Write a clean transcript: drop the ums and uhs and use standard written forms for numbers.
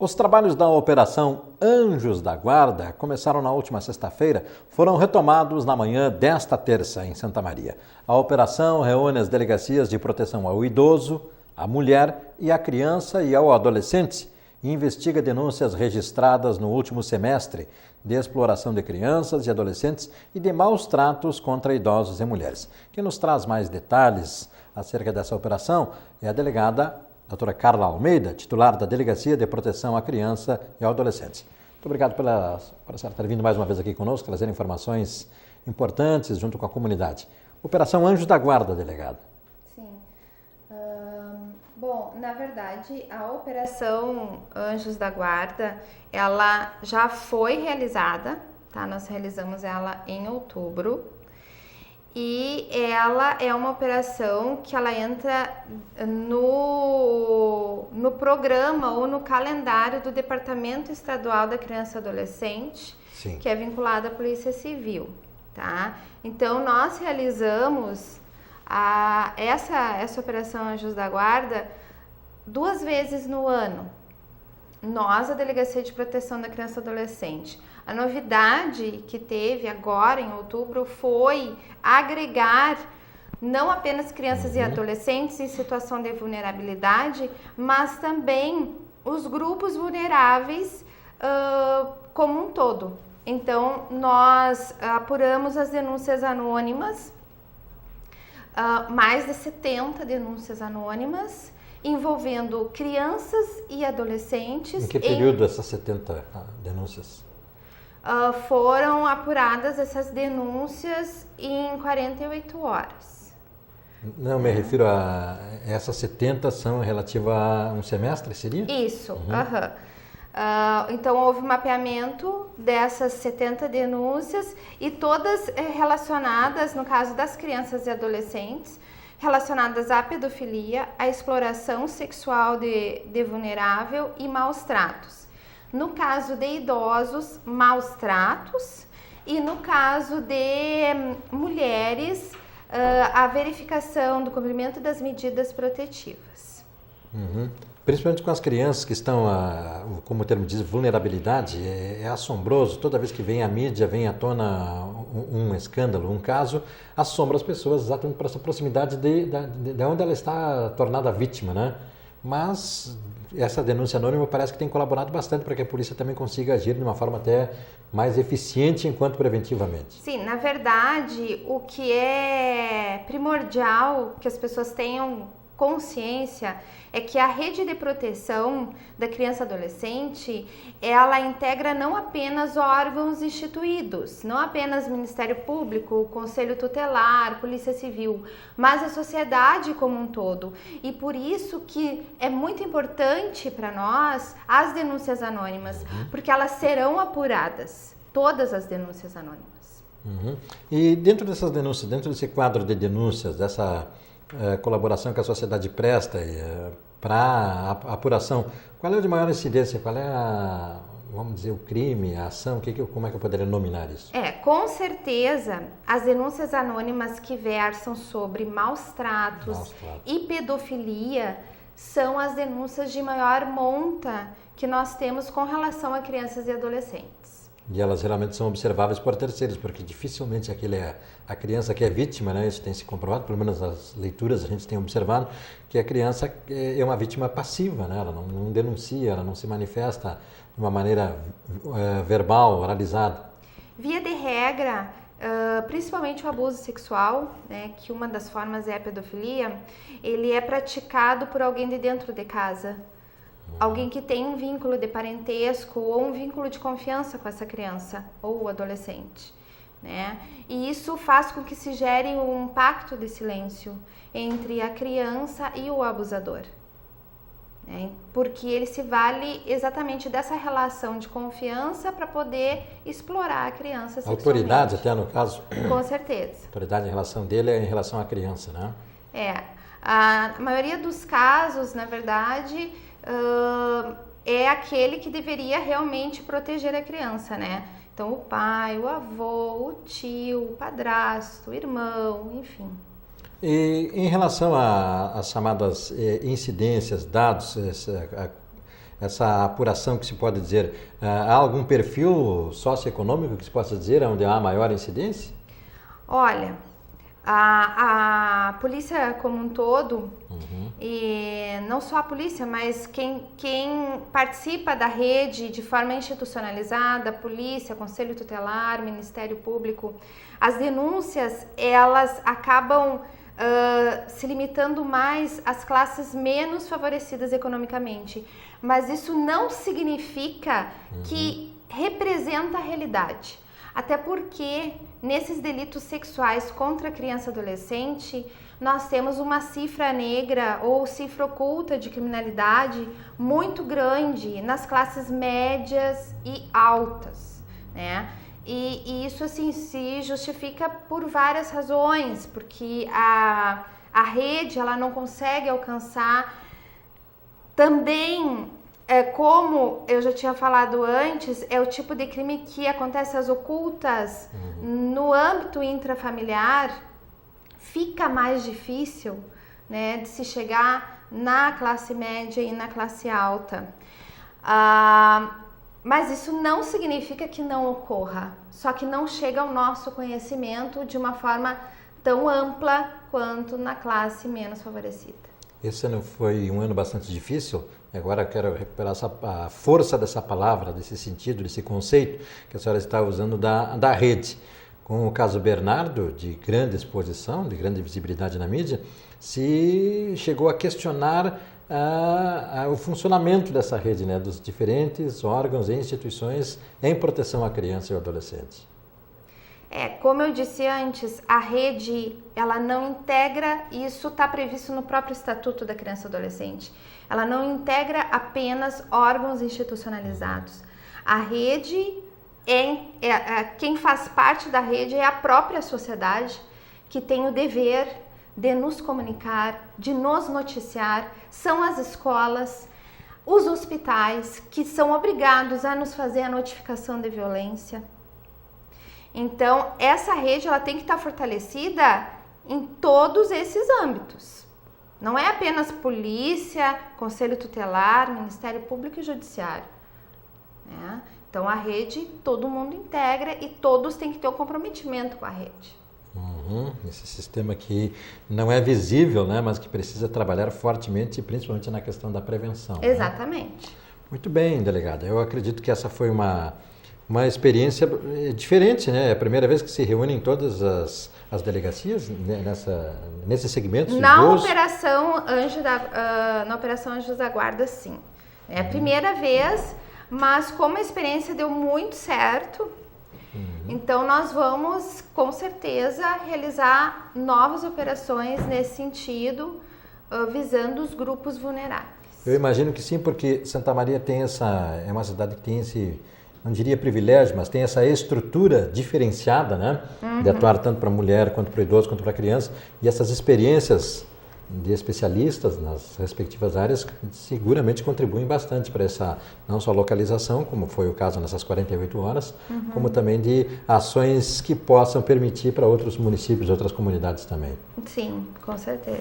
Os trabalhos da Operação Anjos da Guarda começaram na última sexta-feira, foram retomados na manhã desta terça em Santa Maria. A operação reúne as delegacias de proteção ao idoso, à mulher e à criança e ao adolescente e investiga denúncias registradas no último semestre de exploração de crianças e adolescentes e de maus tratos contra idosos e mulheres. Quem nos traz mais detalhes acerca dessa operação é a delegada doutora Carla Almeida, titular da Delegacia de Proteção à Criança e ao Adolescente. Muito obrigado por a senhora ter vindo mais uma vez aqui conosco, trazer informações importantes junto com a comunidade. Operação Anjos da Guarda, delegada. Sim. Bom, na verdade, a Operação Anjos da Guarda, ela já foi realizada, tá? Nós realizamos ela em outubro. E ela é uma operação que ela entra no programa ou no calendário do Departamento Estadual da Criança e Adolescente, Sim, que é vinculado à Polícia Civil, tá? Então, nós realizamos essa Operação Anjos da Guarda 2 vezes no ano. Nós, a Delegacia de Proteção da Criança e Adolescente. A novidade que teve agora em outubro foi agregar não apenas crianças e adolescentes em situação de vulnerabilidade, mas também os grupos vulneráveis como um todo. Então, nós apuramos as denúncias anônimas, mais de 70 denúncias anônimas, envolvendo crianças e adolescentes. Em que período essas 70 denúncias? Foram apuradas essas denúncias em 48 horas. Não, me refiro a essas 70 são relativas a um semestre, seria? Isso, então houve mapeamento dessas 70 denúncias e todas relacionadas, no caso das crianças e adolescentes, relacionadas à pedofilia, à exploração sexual de vulnerável e maus tratos. No caso de idosos, maus tratos, e no caso de mulheres, a verificação do cumprimento das medidas protetivas. Principalmente com as crianças que estão, como o termo diz, vulnerabilidade, é assombroso. Toda vez que vem a mídia, vem à tona um escândalo, um caso, assombra as pessoas exatamente por essa proximidade de onde ela está tornada vítima, né? Mas essa denúncia anônima parece que tem colaborado bastante para que a polícia também consiga agir de uma forma até mais eficiente enquanto preventivamente. Sim, na verdade, o que é primordial que as pessoas tenham consciência é que a rede de proteção da criança e adolescente, ela integra não apenas órgãos instituídos, não apenas Ministério Público, Conselho Tutelar, Polícia Civil, mas a sociedade como um todo. E por isso que é muito importante para nós as denúncias anônimas, porque elas serão apuradas, todas as denúncias anônimas. E dentro dessas denúncias, dentro desse quadro de denúncias, dessa colaboração que a sociedade presta para a apuração, qual é o de maior incidência? Qual é vamos dizer, o crime, a ação? Como é que eu poderia nominar isso? Com certeza, as denúncias anônimas que versam sobre maus tratos e pedofilia são as denúncias de maior monta que nós temos com relação a crianças e adolescentes. E elas geralmente são observáveis por terceiros, porque dificilmente a criança que é vítima, né, isso tem se comprovado, pelo menos nas leituras a gente tem observado, que a criança é uma vítima passiva, né, ela não denuncia, ela não se manifesta de uma maneira verbal, oralizada. Via de regra, principalmente o abuso sexual, né, que uma das formas é a pedofilia, ele é praticado por alguém de dentro de casa. Alguém que tem um vínculo de parentesco ou um vínculo de confiança com essa criança ou adolescente, né? E isso faz com que se gere um pacto de silêncio entre a criança e o abusador, né? Porque ele se vale exatamente dessa relação de confiança para poder explorar a criança sexualmente. Autoridade até no caso? Com certeza. A autoridade em relação dele é em relação à criança, né? A maioria dos casos, na verdade, é aquele que deveria realmente proteger a criança, né? Então, o pai, o avô, o tio, o padrasto, o irmão, enfim. E em relação às chamadas incidências, dados, essa apuração que se pode dizer? Há algum perfil socioeconômico que se possa dizer onde há maior incidência? Olha, a polícia como um todo, e não só a polícia, mas quem participa da rede de forma institucionalizada, polícia, conselho tutelar, Ministério Público, as denúncias, elas acabam se limitando mais às classes menos favorecidas economicamente. Mas isso não significa que representa a realidade. Até porque nesses delitos sexuais contra a criança e adolescente, nós temos uma cifra negra ou cifra oculta de criminalidade muito grande nas classes médias e altas, né? E isso assim se justifica por várias razões, porque a rede ela não consegue alcançar também. Como eu já tinha falado antes, é o tipo de crime que acontece às ocultas. No âmbito intrafamiliar, fica mais difícil, né, de se chegar na classe média e na classe alta. Mas isso não significa que não ocorra, só que não chega ao nosso conhecimento de uma forma tão ampla quanto na classe menos favorecida. Esse ano foi um ano bastante difícil. Agora eu quero recuperar a força dessa palavra, desse sentido, desse conceito que a senhora está usando da rede. Com o caso Bernardo, de grande exposição, de grande visibilidade na mídia, se chegou a questionar o funcionamento dessa rede, né, dos diferentes órgãos e instituições em proteção à criança e ao adolescente. Como eu disse antes, a rede, ela não integra, e isso está previsto no próprio Estatuto da Criança e Adolescente, ela não integra apenas órgãos institucionalizados. A rede, quem faz parte da rede é a própria sociedade, que tem o dever de nos comunicar, de nos noticiar, são as escolas, os hospitais, que são obrigados a nos fazer a notificação de violência. Então, essa rede ela tem que estar fortalecida em todos esses âmbitos. Não é apenas polícia, conselho tutelar, Ministério Público e Judiciário, né? Então, a rede todo mundo integra e todos têm que ter um comprometimento com a rede. Esse sistema que não é visível, né, mas que precisa trabalhar fortemente, principalmente na questão da prevenção. Exatamente. Né? Muito bem, delegada. Eu acredito que essa foi uma experiência diferente, né? É a primeira vez que se reúnem todas as delegacias, né, nesse segmento? Na Operação Anjos da Guarda, sim. É a primeira vez, mas como a experiência deu muito certo, então nós vamos, com certeza, realizar novas operações nesse sentido, visando os grupos vulneráveis. Eu imagino que sim, porque Santa Maria é uma cidade que tem esse, não diria privilégio, mas tem essa estrutura diferenciada, né? De atuar tanto para a mulher, quanto para o idoso, quanto para a criança. E essas experiências de especialistas nas respectivas áreas seguramente contribuem bastante para essa, não só localização, como foi o caso nessas 48 horas, como também de ações que possam permitir para outros municípios, outras comunidades também. Sim, com certeza.